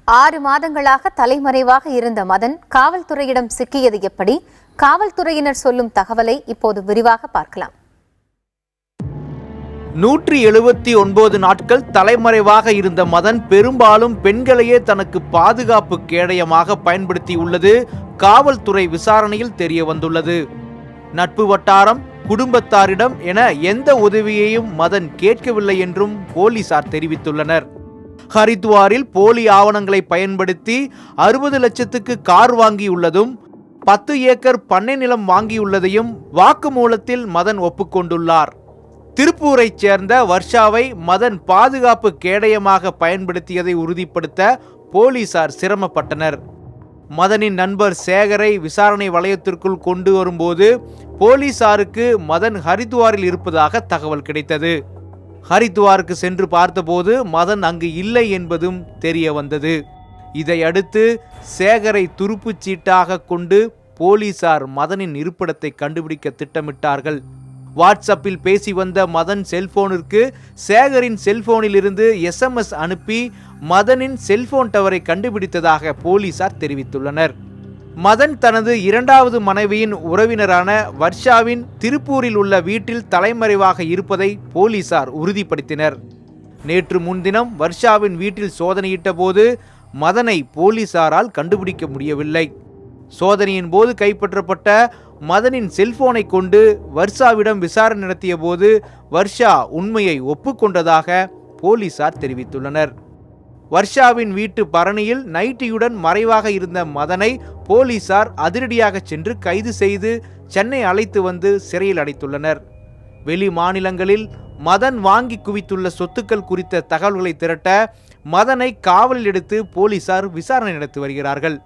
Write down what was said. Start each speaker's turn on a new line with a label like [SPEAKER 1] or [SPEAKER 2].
[SPEAKER 1] 6 மாதங்களாக தலைமறைவாக இருந்த மதன் காவல்துறையிடம் சிக்கியது எப்படி? காவல்துறையினர் சொல்லும் தகவலை இப்போது விரிவாக பார்க்கலாம்.
[SPEAKER 2] 179 நாட்கள் தலைமறைவாக இருந்த மதன் பெரும்பாலும் பெண்களையே தனக்கு பாதுகாப்பு கேடயமாக பயன்படுத்தியுள்ளது காவல்துறை விசாரணையில் தெரிய வந்துள்ளது. நட்பு வட்டாரம், குடும்பத்தாரிடம் என எந்த உதவியையும் மதன் கேட்கவில்லை என்றும் போலீசார் தெரிவித்துள்ளனர். ஹரித்வாரில் போலி ஆவணங்களை பயன்படுத்தி 60 லட்சத்துக்கு கார் வாங்கியுள்ளதும் 10 ஏக்கர் பண்ணை நிலம் வாங்கியுள்ளதையும் வாக்குமூலத்தில் மதன் ஒப்புக்கொண்டுள்ளார். திருப்பூரைச் சேர்ந்த வர்ஷாவை மதன் பாதுகாப்பு கேடயமாக பயன்படுத்தியதை உறுதிப்படுத்த போலீசார் சிரமப்பட்டனர். மதனின் நண்பர் சேகரை விசாரணை வளையத்திற்குள் கொண்டு வரும்போது போலீசாருக்கு மதன் ஹரித்வாரில் இருப்பதாக தகவல் கிடைத்தது. ஹரித்வாருக்கு சென்று பார்த்தபோது மதன் அங்கு இல்லை என்பதும் தெரிய வந்தது. இதையடுத்து சேகரை துருப்புச் சீட்டாக கொண்டு போலீசார் மதனின் இருப்பிடத்தை கண்டுபிடிக்க திட்டமிட்டார்கள். வாட்ஸ்அப்பில் பேசி வந்த மதன் செல்போனிற்கு சேகரின் செல்போனில் இருந்து SMS அனுப்பி மதனின் செல்போன் டவரை கண்டுபிடித்ததாக போலீசார் தெரிவித்துள்ளனர். மதன் தனது 2வது மனைவியின் உறவினரான வர்ஷாவின் திருப்பூரில் உள்ள வீட்டில் தலைமறைவாக இருப்பதை போலீசார் உறுதிப்படுத்தினர். நேற்று முன்தினம் வர்ஷாவின் வீட்டில் சோதனையிட்ட போது மதனை போலீசாரால் கண்டுபிடிக்க முடியவில்லை. சோதனையின் போது கைப்பற்றப்பட்ட மதனின் செல்போனை கொண்டு வர்ஷாவிடம் விசாரணை நடத்திய போது வர்ஷா உண்மையை ஒப்புக்கொண்டதாக போலீசார் தெரிவித்துள்ளனர். வர்ஷாவின் வீட்டு பரணியில் நைட்டியுடன் மறைவாக இருந்த மதனை போலீசார் அதிரடியாக சென்று கைது செய்து சென்னை அழைத்து வந்து சிறையில் அடைத்துள்ளனர். வெளி மாநிலங்களில் மதன் வாங்கி குவித்துள்ள சொத்துக்கள் குறித்த தகவல்களை திரட்ட மதனை காவலில் எடுத்து போலீசார் விசாரணை நடத்தி வருகிறார்கள்.